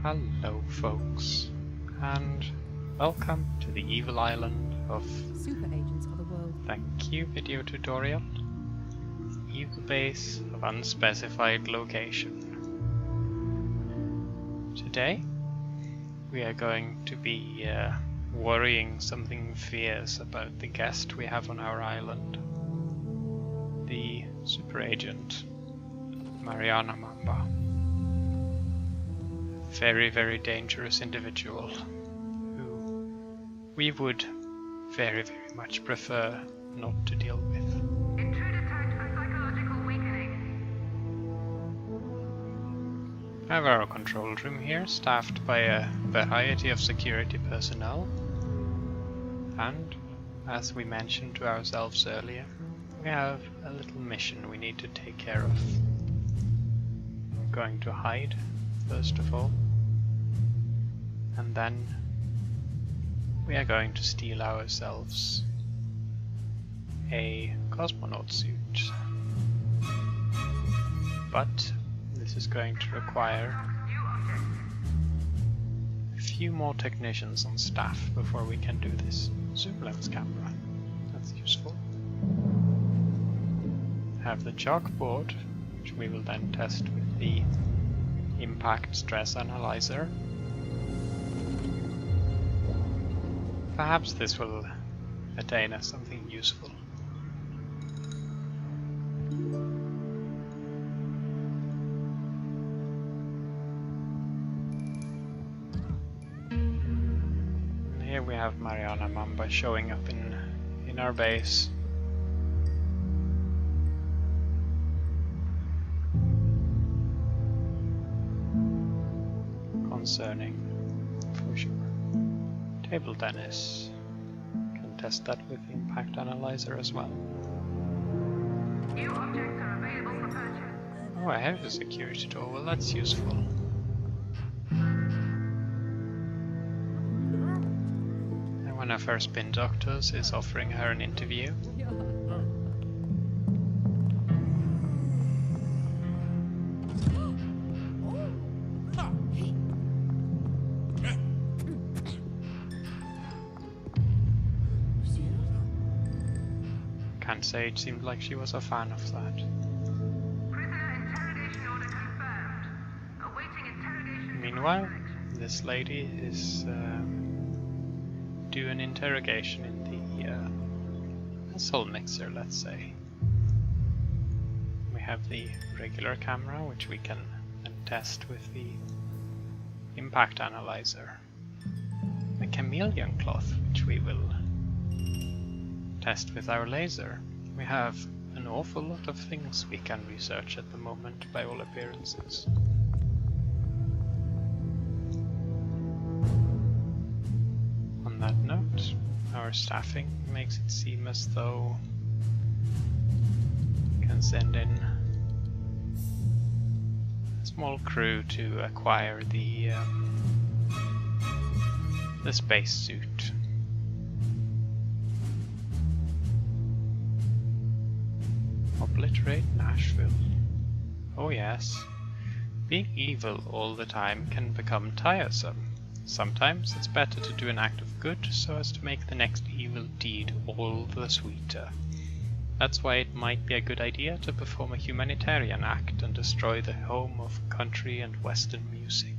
Hello folks, and welcome to the evil island of Super agents of the world. Thank You video tutorial, evil base of unspecified location. Today we are going to be worrying something fierce about the guest we have on our island, the super agent Mariana Mamba. Very, very dangerous individual who we would very, very much prefer not to deal with. Intruder tagged for psychological weakening. I have our control room here, staffed by a variety of security personnel. And, as we mentioned to ourselves earlier, we have a little mission we need to take care of. We're going to hide, first of all. And then we are going to steal ourselves a cosmonaut suit. But this is going to require a few more technicians on staff before we can do this. Zoom lens camera, that's useful. Have the chalkboard, which we will then test with the impact stress analyzer. Perhaps this will attain us something useful. And here we have Mariana Mamba showing up in our base. Concerning, for sure. Table tennis. Can test that with the impact analyzer as well. New objects are available for purchase. Oh, I have a security door. Well, that's useful. And one of our spin doctors is offering her an interview. Can't say it seemed like she was a fan of that. Prisoner interrogation order confirmed. Awaiting interrogation. Meanwhile, this lady is doing interrogation in the soul mixer, let's say. We have the regular camera, which we can then test with the impact analyzer. The chameleon cloth, which we will test with our laser. We have an awful lot of things we can research at the moment, by all appearances. On that note, our staffing makes it seem as though we can send in a small crew to acquire the spacesuit. Obliterate Nashville. Oh yes. Being evil all the time can become tiresome. Sometimes it's better to do an act of good so as to make the next evil deed all the sweeter. That's why it might be a good idea to perform a humanitarian act and destroy the home of country and western music.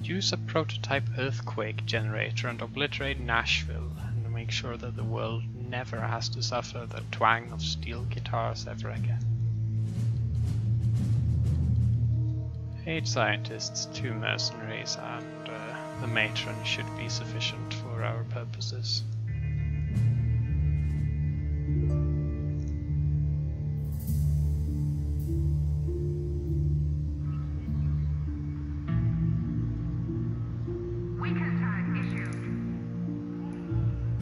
Use a prototype earthquake generator and obliterate Nashville and make sure that the world never has to suffer the twang of steel guitars ever again. 8 scientists, 2 mercenaries, and the matron should be sufficient for our purposes. Weaken tag issued.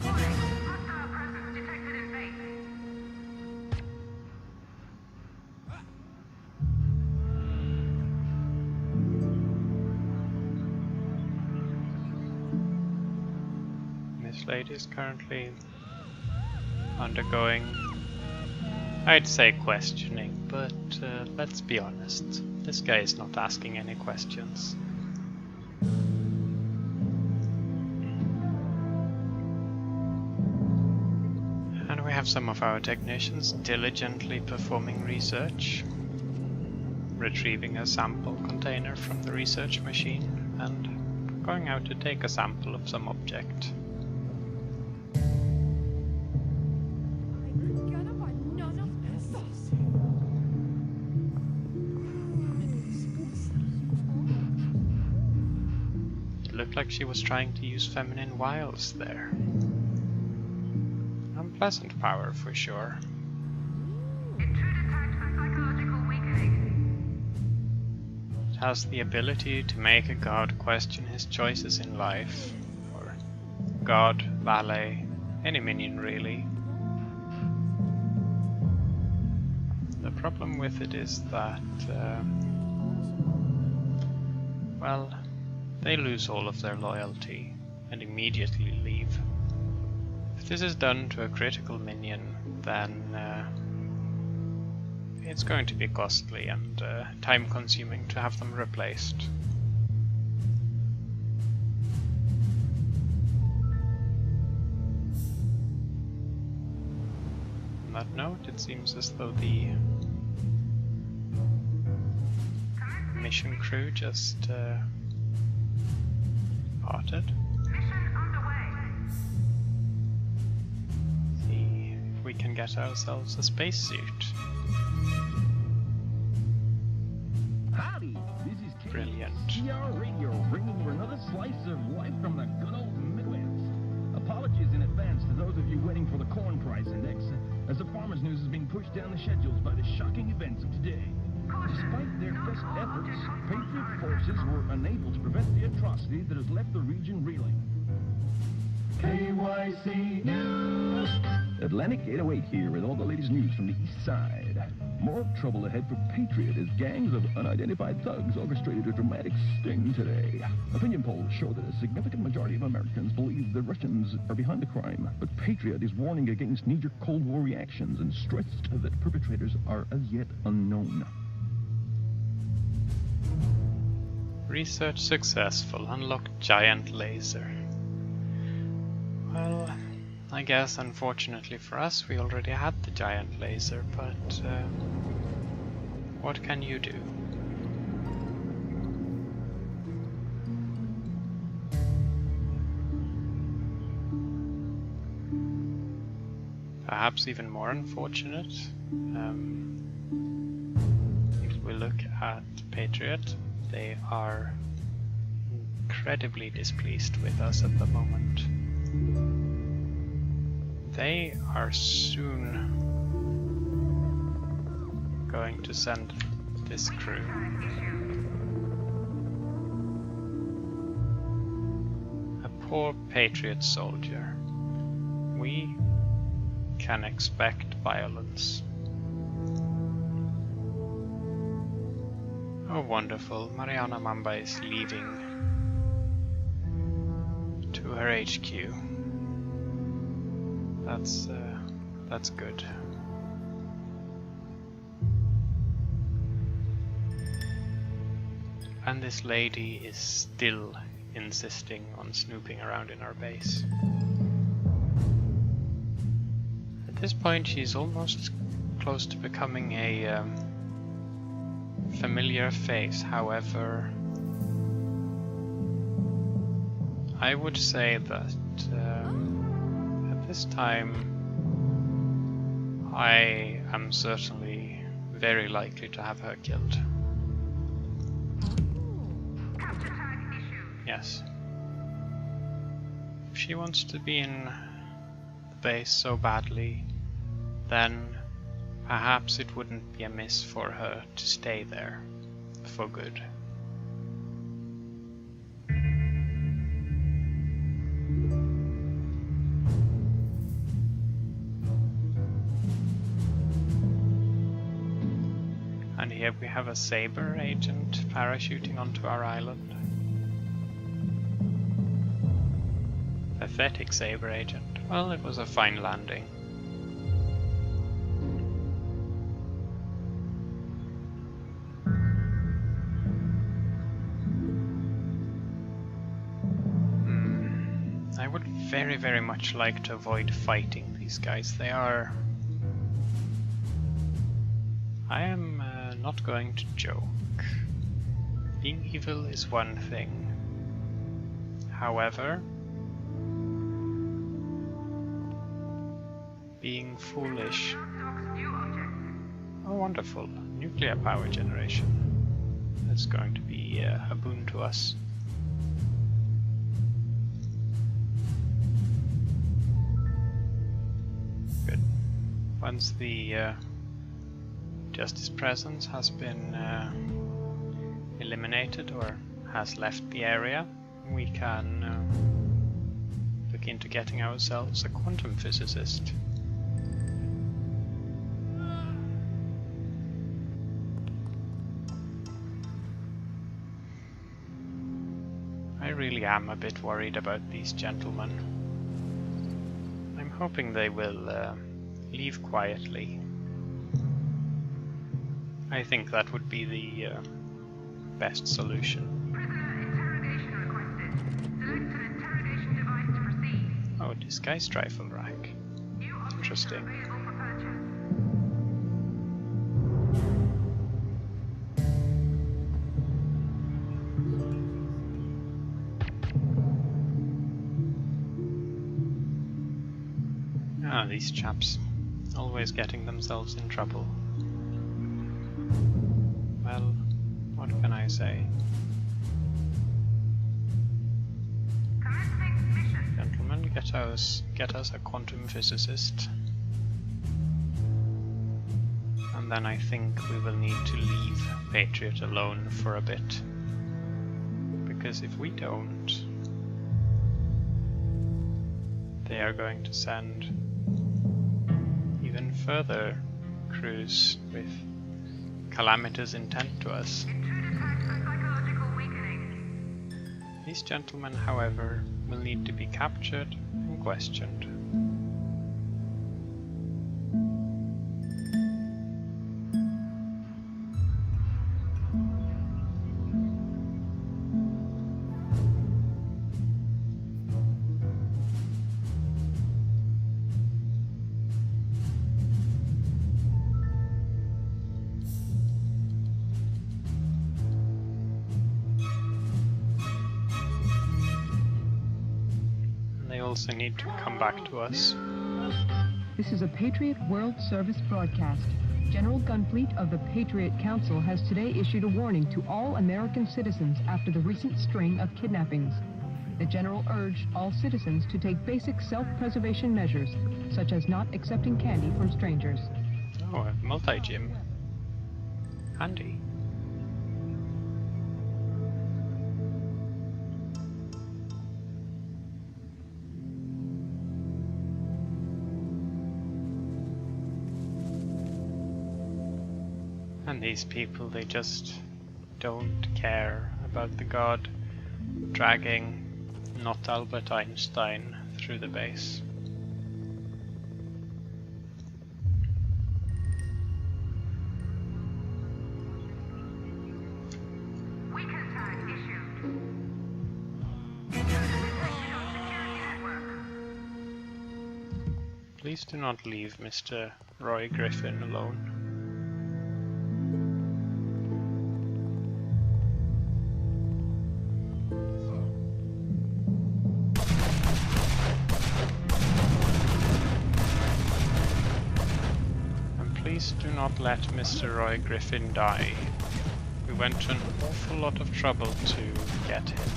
Warning. Hostile presence detected in base. This lady is currently undergoing, I'd say, questioning, but let's be honest, this guy is not asking any questions. And we have some of our technicians diligently performing research, retrieving a sample container from the research machine and going out to take a sample of some object. It looked like she was trying to use feminine wiles there. Unpleasant power for sure. Intruder tagged for psychological weakening. It has the ability to make a god question his choices in life, or god, valet, any minion really. The problem with it is that, well, they lose all of their loyalty and immediately leave. If this is done to a critical minion, then it's going to be costly and time-consuming to have them replaced. On that note, it seems as though the mission crew just parted. Mission underway. See if we can get ourselves a spacesuit. Howdy, this is Brilliant. KCR Radio, bringing you another slice of life from the good old Midwest. Apologies in advance to those of you waiting for the corn price index, as the farmers' news is being pushed down the schedules by the shocking events of today. Despite their best efforts, Patriot forces were unable to prevent the atrocity that has left the region reeling. KYC News! Atlantic 808 here with all the latest news from the east side. More trouble ahead for Patriot as gangs of unidentified thugs orchestrated a dramatic sting today. Opinion polls show that a significant majority of Americans believe the Russians are behind the crime, but Patriot is warning against knee-jerk Cold War reactions and stressed that perpetrators are as yet unknown. Research successful. Unlocked giant laser. Well, I guess unfortunately for us we already had the giant laser, but what can you do? Perhaps even more unfortunate, if we look at Patriot, they are incredibly displeased with us at the moment. They are soon going to send this crew. A poor Patriot soldier. We can expect violence. Oh wonderful, Mariana Mamba is leaving to her HQ. That's good. And this lady is still insisting on snooping around in our base. At this point she's almost close to becoming a familiar face. However, I would say that at this time I am certainly very likely to have her killed. Capture tag issued. Yes. If she wants to be in the base so badly, then perhaps it wouldn't be amiss for her to stay there for good. And here we have a Saber agent parachuting onto our island. Pathetic Saber agent. Well, it was a fine landing. I would very, very much like to avoid fighting these guys. They are... I am not going to joke. Being evil is one thing. However, being foolish... Oh, wonderful. Nuclear power generation. That's going to be a boon to us. Good. Once the Justice presence has been eliminated or has left the area, we can look into getting ourselves a quantum physicist. I really am a bit worried about these gentlemen. I'm hoping they will leave quietly. I think that would be the best solution. Oh, disguised rifle rack. Interesting. Ah, these chaps. Always getting themselves in trouble. Well, what can I say? Gentlemen, get us a quantum physicist. And then I think we will need to leave Patriot alone for a bit. Because if we don't, they are going to send even further crews with calamitous intent to us. These gentlemen, however, will need to be captured and questioned. Also need to come back to us. This is a Patriot World Service broadcast. General Gunfleet of the Patriot Council has today issued a warning to all American citizens after the recent string of kidnappings. The General urged all citizens to take basic self-preservation measures, such as not accepting candy from strangers. Oh, a multi-gym. Handy. And these people, they just don't care about the god dragging not Albert Einstein through the base. Weekend tag issued. Please do not leave Mr. Roy Griffin alone. Please do not let Mr. Roy Griffin die. We went to an awful lot of trouble to get him.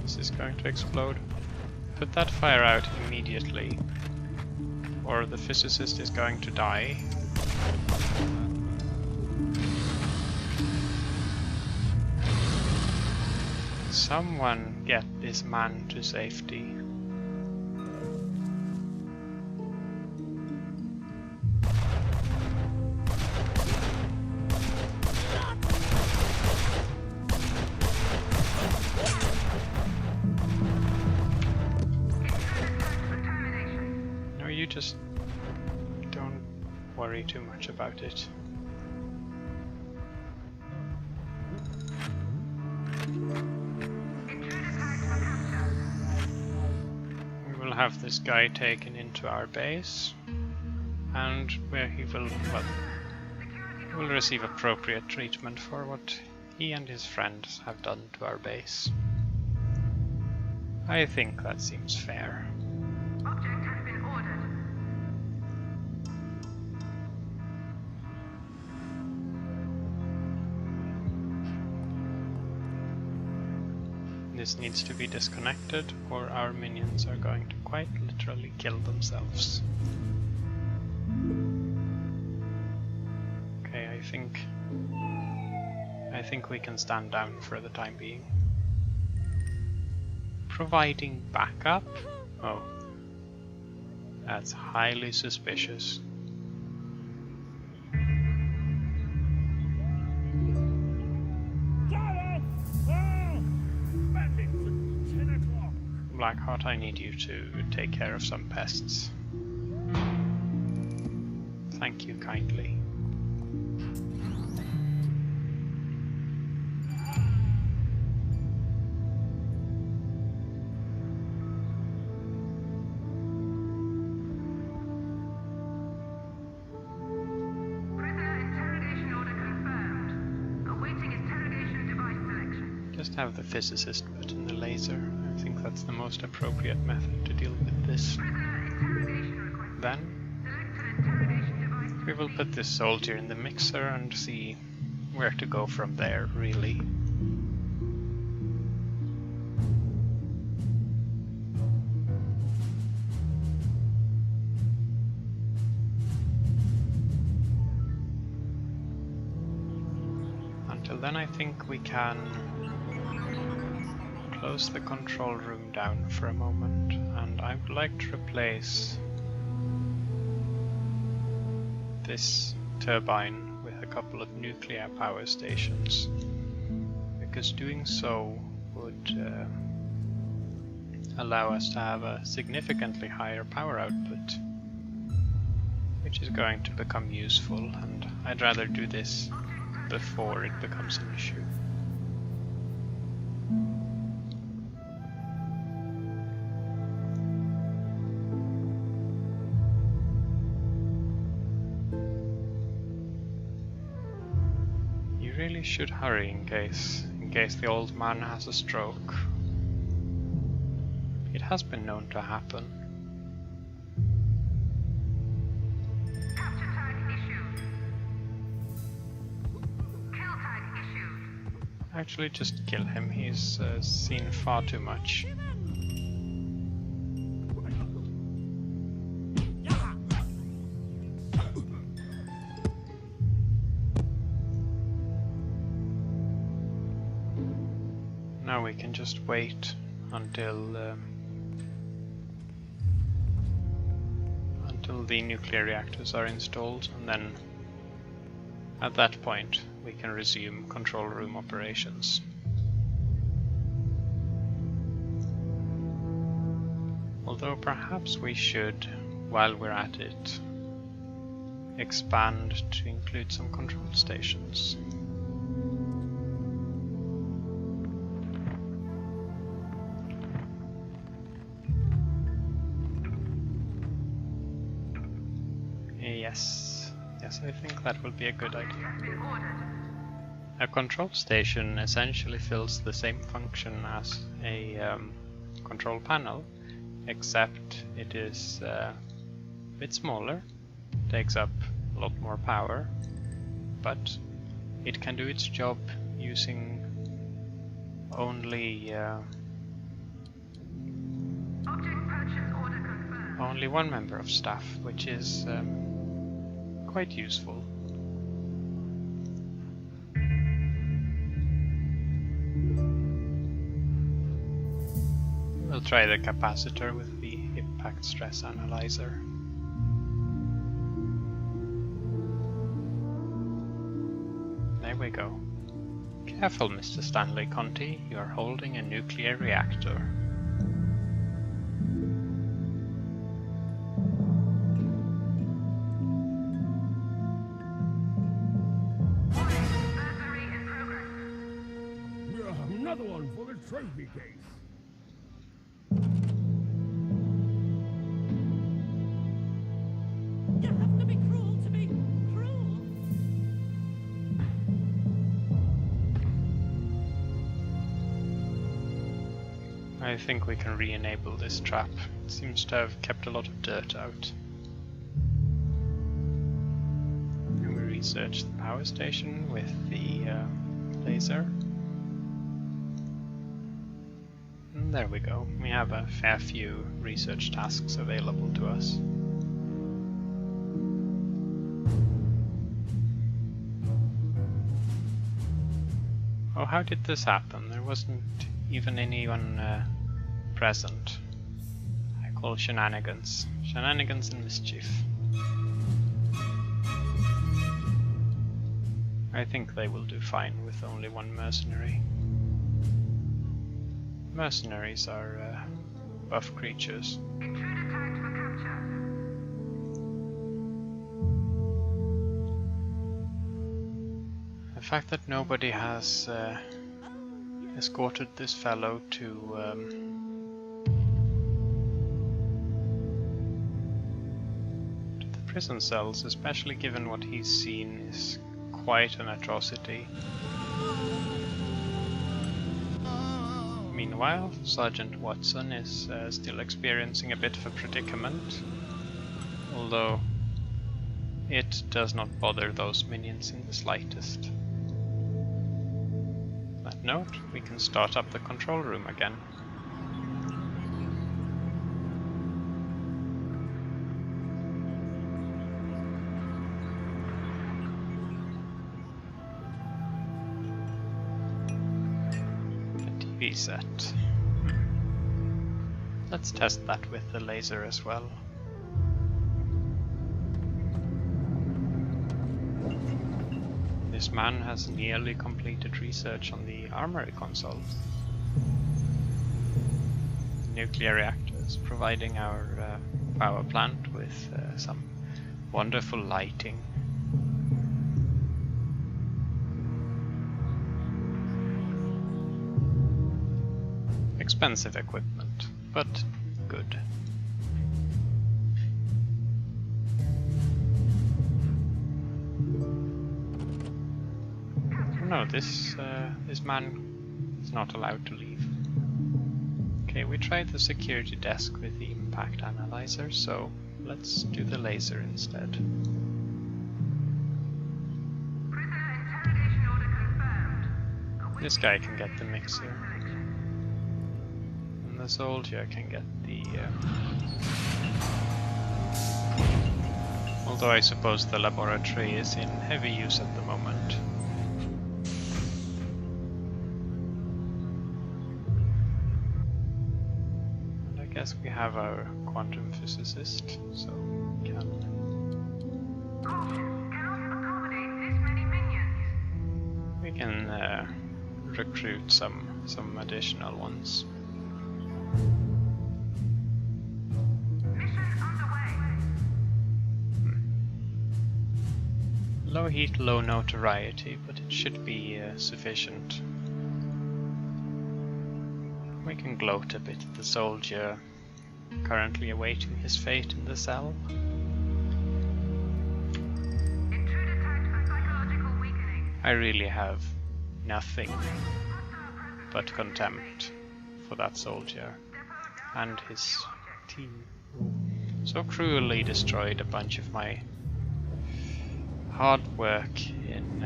This is going to explode. Put that fire out immediately, or the physicist is going to die. Someone get this man to safety. just don't worry too much about it. We will have this guy taken into our base, and where he will, well, he will receive appropriate treatment for what he and his friends have done to our base. I think that seems fair. Object has been ordered. This needs to be disconnected, or our minions are going to quite literally kill themselves. Okay, I think we can stand down for the time being. Providing backup? Oh. That's highly suspicious. Blackheart, I need you to take care of some pests. Thank you kindly. Prisoner interrogation order confirmed. Awaiting interrogation device selection. Just have the physicist put in the laser. I think that's the most appropriate method to deal with this. Prisoner interrogation request. Then Select an interrogation device to we will put this soldier in the mixer and see where to go from there, really. Until then, I think we can close the control room down for a moment, and I would like to replace this turbine with a couple of nuclear power stations, because doing so would allow us to have a significantly higher power output, which is going to become useful, and I'd rather do this before it becomes an issue. You really should hurry in case the old man has a stroke. It has been known to happen. capture tag issued. Kill tag issued. Actually, just kill him. He's seen far too much. Now we can just wait until the nuclear reactors are installed, and then at that point we can resume control room operations. Although perhaps we should, while we're at it, expand to include some control stations. Yes, I think that will be a good idea. Has been ordered. A control station essentially fills the same function as a control panel, except it is a bit smaller, takes up a lot more power, but it can do its job using only Object purchase order confirmed. only one member of staff, which is quite useful. We'll try the capacitor with the impact stress analyzer. There we go. Careful, Mr. Stanley Conti, you are holding a nuclear reactor. for the trophy case. You have to be cruel to me. Cruel. I think we can re-enable this trap. It seems to have kept a lot of dirt out. And we research the power station with the laser. And there we go. We have a fair few research tasks available to us. Oh, how did this happen? There wasn't even anyone present. I call shenanigans. Shenanigans and mischief. I think they will do fine with only one mercenary. Mercenaries are buff creatures. Intruder tagged for capture. The fact that nobody has escorted this fellow to the prison cells, especially given what he's seen, is quite an atrocity. Meanwhile, Sergeant Watson is still experiencing a bit of a predicament, although it does not bother those minions in the slightest. On that note, we can start up the control room again. TV set. Let's test that with the laser as well. This man has nearly completed research on the armory console. Nuclear reactors, providing our power plant with some wonderful lighting. Expensive equipment, but good. No, this man is not allowed to leave. Okay, we tried the security desk with the impact analyzer, so let's do the laser instead. Prisoner interrogation order confirmed. This guy can get the mixer. And the soldier can get the... although I suppose the laboratory is in heavy use at the moment. And I guess we have our quantum physicist, so we can... Cautious, cannot accommodate this many minions. we can recruit some additional ones. Mission underway. Low heat, low notoriety, but it should be sufficient. We can gloat a bit at the soldier, currently awaiting his fate in the cell. Intruder tagged for psychological weakening. I really have nothing but contempt for that soldier and his team, who so cruelly destroyed a bunch of my hard work in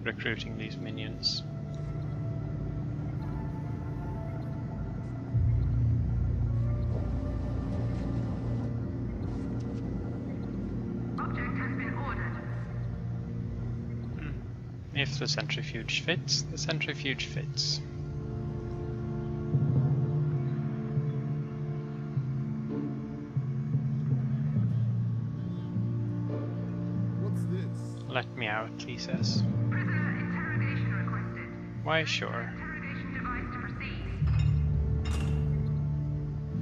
recruiting these minions. Object has been ordered. If the centrifuge fits, the centrifuge fits. What's this? Let me out, he says. Prisoner interrogation requested. Why, sure. Interrogation device to proceed.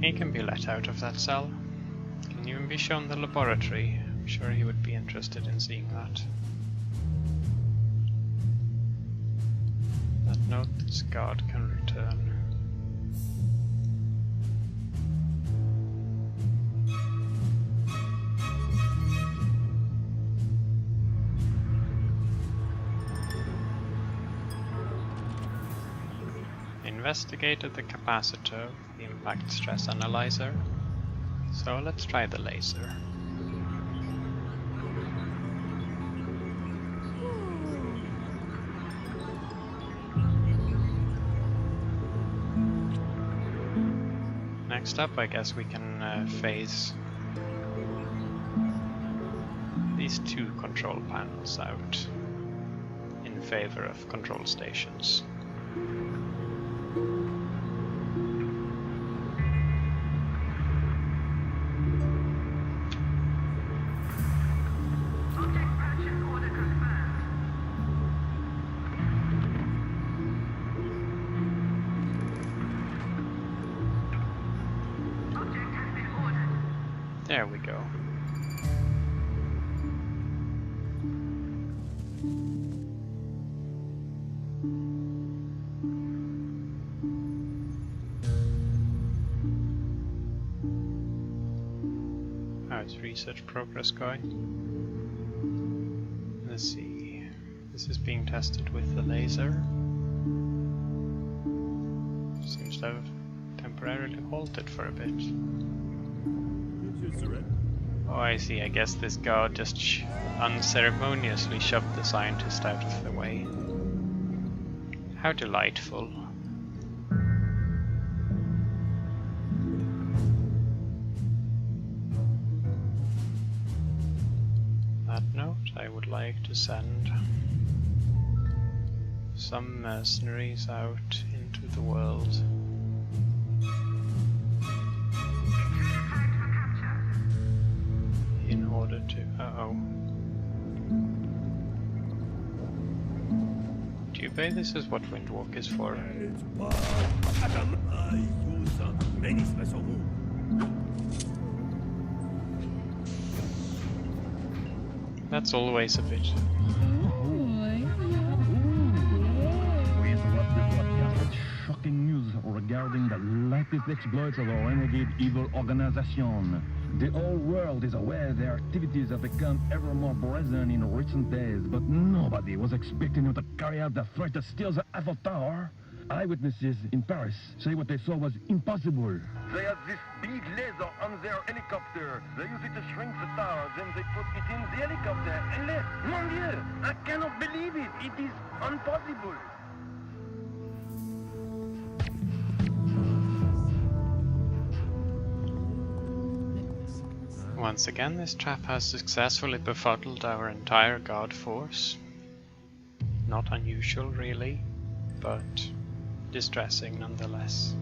He can be let out of that cell. Can even be shown the laboratory. I'm sure he would be interested in seeing that. That Note this guard can return. Investigated the capacitor, the impact stress analyzer, so let's try the laser. Next up, I guess we can phase these two control panels out in favor of control stations. Object purchase order confirmed. Object has been ordered. There we go. How's research progress going? Let's see. This is being tested with the laser. Seems to have temporarily halted for a bit. Oh, I see. I guess this guard just unceremoniously shoved the scientist out of the way. How delightful. That note, I would like to send some mercenaries out into the world. In order to... uh-oh. Dubé, this is what Windwalk is for. That's always a bit. We interrupt this broadcast with shocking news regarding the latest exploits of a renegade evil organization. The whole world is aware their activities have become ever more brazen in recent days, but nobody was expecting them to carry out the threat that steals the Eiffel Tower. Eyewitnesses in Paris say what they saw was impossible. They had this big laser on their helicopter. They used it to shrink the tower, then they put it in the helicopter and left. Mon Dieu! I cannot believe it! It is impossible! Once again, this trap has successfully befuddled our entire guard force. Not unusual, really, but distressing nonetheless.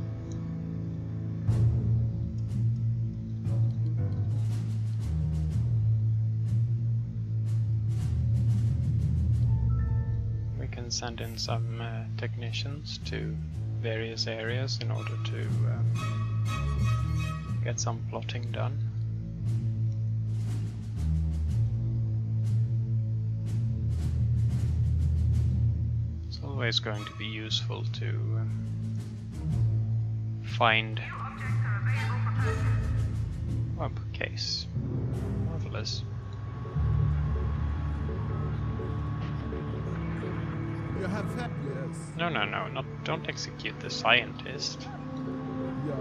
We can send in some technicians to various areas in order to get some plotting done. Always going to be useful to find case. Marvelous. You have that, yes. No, don't execute the scientist. Yeah.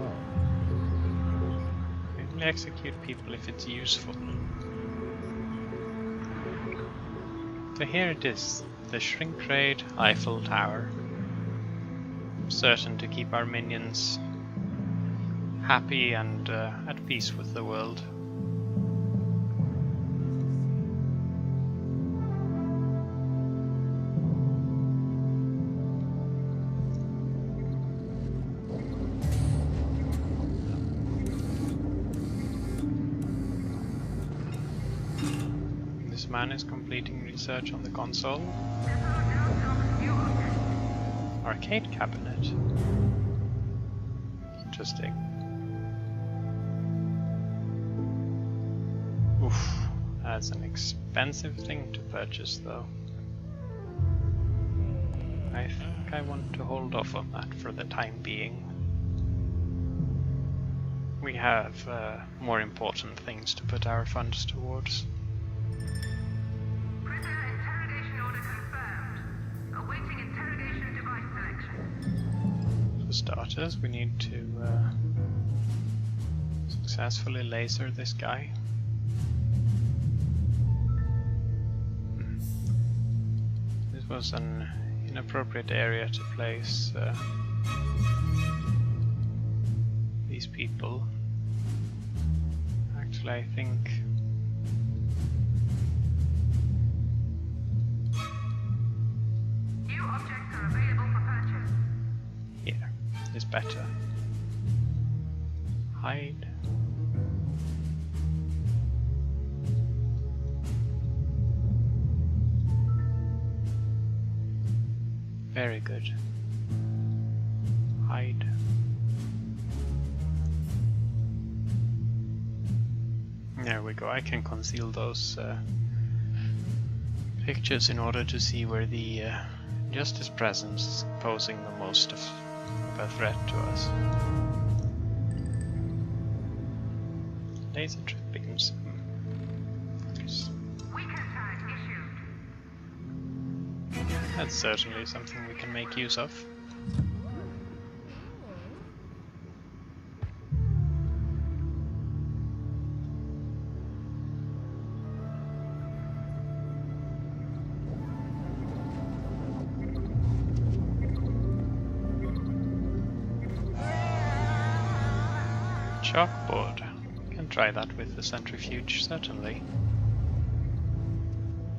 We only execute people if it's useful. So here it is. The shrink raid Eiffel Tower. Certain to keep our minions happy and at peace with the world. This man is completing research on the console. Arcade cabinet. Interesting. Oof, that's an expensive thing to purchase though. I think I want to hold off on that for the time being. We have more important things to put our funds towards. Prisoner interrogation order confirmed. Awaiting interrogation device selection. For starters, we need to successfully laser this guy. This was an inappropriate area to place these people. Actually, I think New objects are available for purchase. here is better. Hide. Very good. Hide. There we go. I can conceal those pictures in order to see where the Justice presence is posing the most of a threat to us. Laser trip beams. Weekend tag issued. That's certainly something we can make use of. Chalkboard. Can try that with the centrifuge, certainly.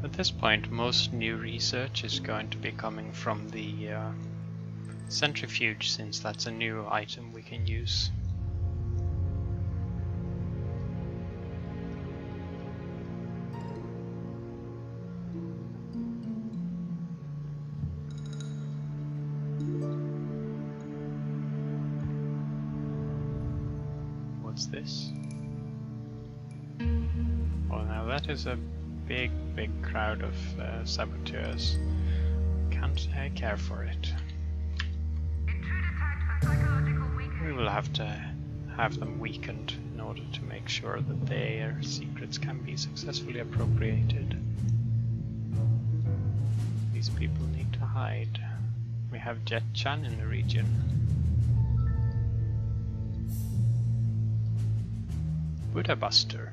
At this point, most new research is going to be coming from the centrifuge, since that's a new item we can use. What's this? Well, now that is a big crowd of saboteurs. Can't care for it. Intruder tagged for psychological weakening. We will have to have them weakened in order to make sure that their secrets can be successfully appropriated. These people need to hide. We have Jet Chan in the region. Buddha Buster.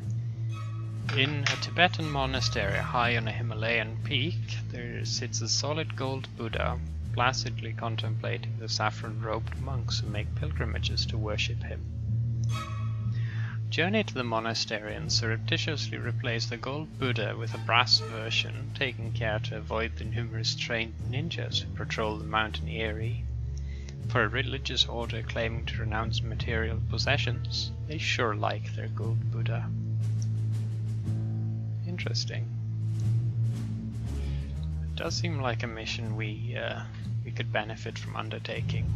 In a Tibetan monastery high on a Himalayan peak, there sits a solid gold Buddha, placidly contemplating the saffron-robed monks who make pilgrimages to worship him. Journey to the monastery and surreptitiously replace the gold Buddha with a brass version, taking care to avoid the numerous trained ninjas who patrol the mountain Erie. For a religious order claiming to renounce material possessions, they sure like their gold Buddha. Interesting. It does seem like a mission we could benefit from undertaking.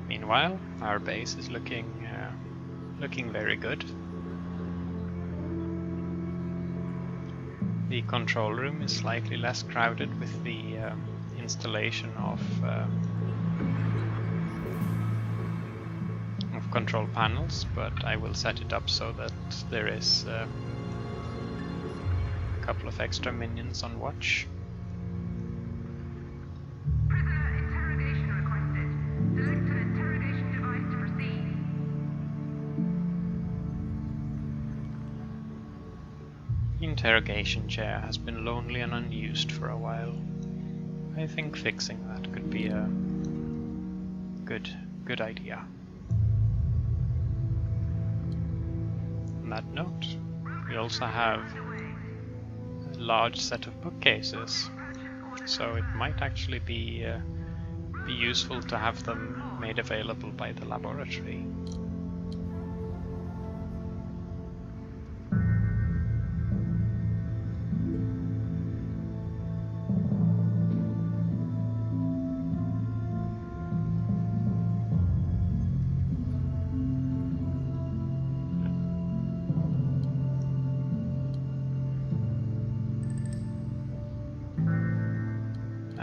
Meanwhile, our base is looking very good. The control room is slightly less crowded with the installation of control panels, but I will set it up so that there is a couple of extra minions on watch. Prisoner interrogation requested. Select an interrogation device to proceed. The interrogation chair has been lonely and unused for a while. I think fixing that could be a good idea. On that note, we also have a large set of bookcases, so it might actually be useful to have them made available by the laboratory.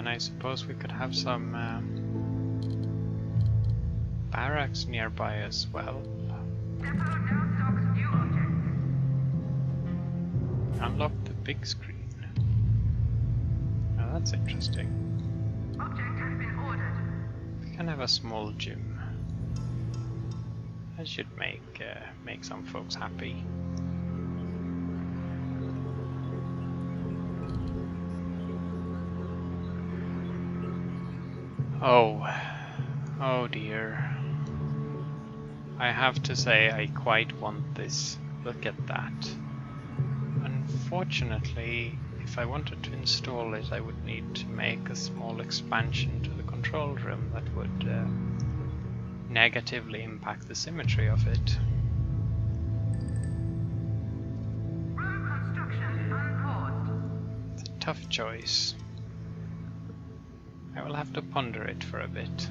And I suppose we could have some barracks nearby as well. Depot now stocks new objects. Unlock the big screen. Now that's interesting. Object has been ordered. We can have a small gym. That should make some folks happy. Oh dear. I have to say I quite want this. Look at that. Unfortunately, if I wanted to install it, I would need to make a small expansion to the control room that would negatively impact the symmetry of it. Room construction unpaused. It's a tough choice. I will have to ponder it for a bit.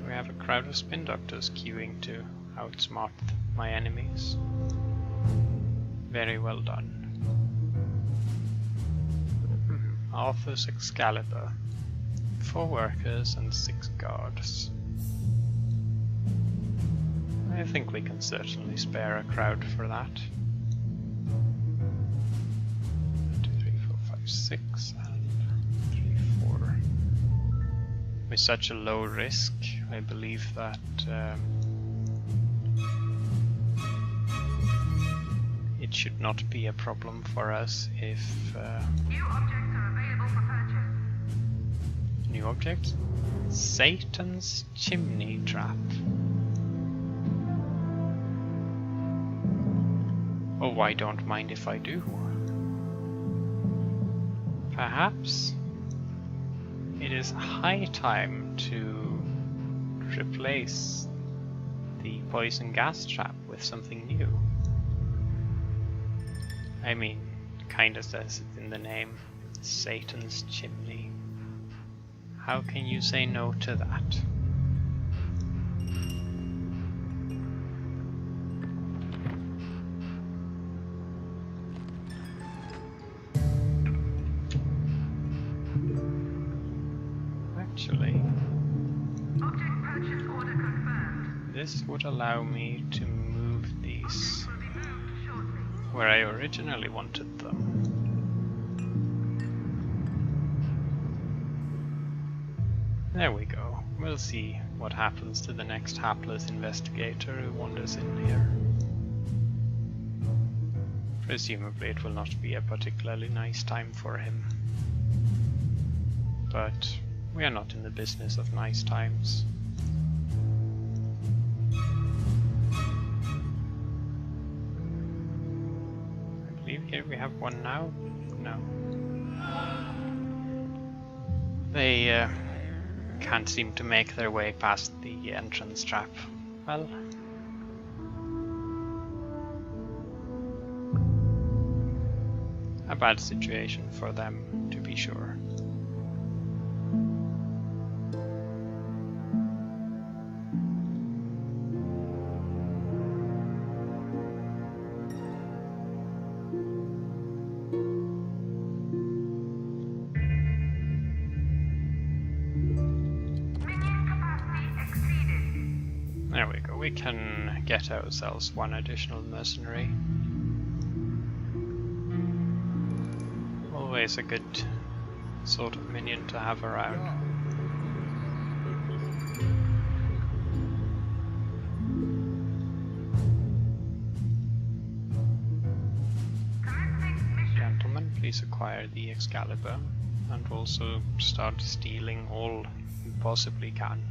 We have a crowd of spin doctors queuing to outsmart my enemies. Very well done. Arthur's Excalibur. 4 workers and 6 guards. I think we can certainly spare a crowd for that. 1, 2, 3, 4, 5, 6 and 3, 4. With such a low risk, I believe that it should not be a problem for us if New objects are available for purchase. new objects? Satan's chimney trap. Oh, I don't mind if I do. Perhaps it is high time to replace the poison gas trap with something new. I mean, kinda says it in the name, Satan's chimney. How can you say no to that? Actually, Object purchase order confirmed. this would allow me to move these Will be moved shortly. where I originally wanted them. There we go. We'll see what happens to the next hapless investigator who wanders in here. Presumably it will not be a particularly nice time for him. But we are not in the business of nice times. I believe here we have one now. No. They can't seem to make their way past the entrance trap. Well, a bad situation for them, to be sure. Minion capacity exceeded. There we go, we can get ourselves one additional mercenary. Always a good sort of minion to have around. Commencing mission. Gentlemen, please acquire the Excalibur and also start stealing all you possibly can.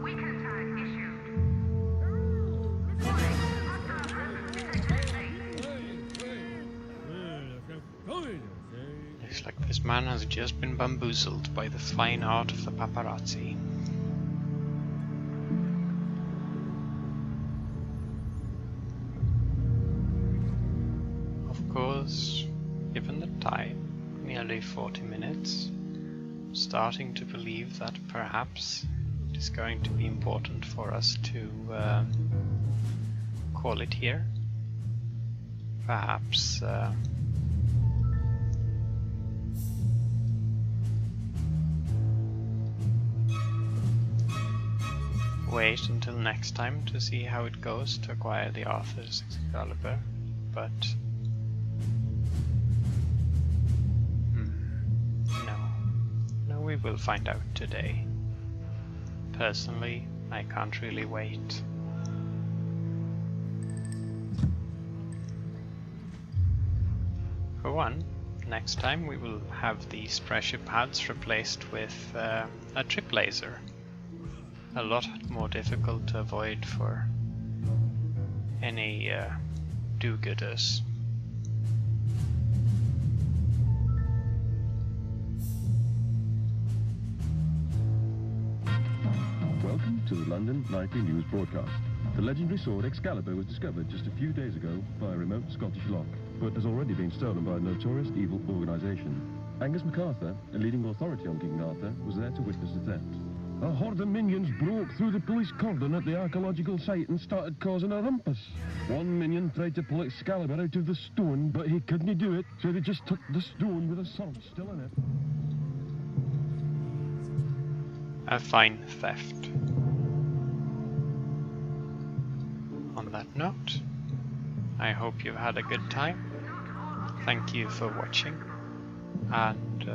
Weaken tag issued. Warning. Hostile presence detected late. Looks like this man has just been bamboozled by the fine art of the paparazzi. Of course, given the time, nearly 40 minutes, starting to believe that perhaps it is going to be important for us to call it here. Perhaps wait until next time to see how it goes to acquire the Arthur's Excalibur, but no, we will find out today. Personally, I can't really wait. For one, next time we will have these pressure pads replaced with a trip laser. A lot more difficult to avoid for any do-gooders. Welcome to the London Nightly News broadcast. The legendary sword Excalibur was discovered just a few days ago by a remote Scottish loch, but has already been stolen by a notorious evil organisation. Angus MacArthur, a leading authority on King Arthur, was there to witness the theft. A horde of minions broke through the police cordon at the archaeological site and started causing a rumpus. One minion tried to pull Excalibur out of the stone, but he couldn't do it, so they just took the stone with a sword still in it. A fine theft. On that note, I hope you've had a good time. Thank you for watching, and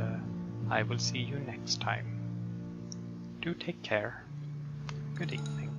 I will see you next time. Do take care. Good evening.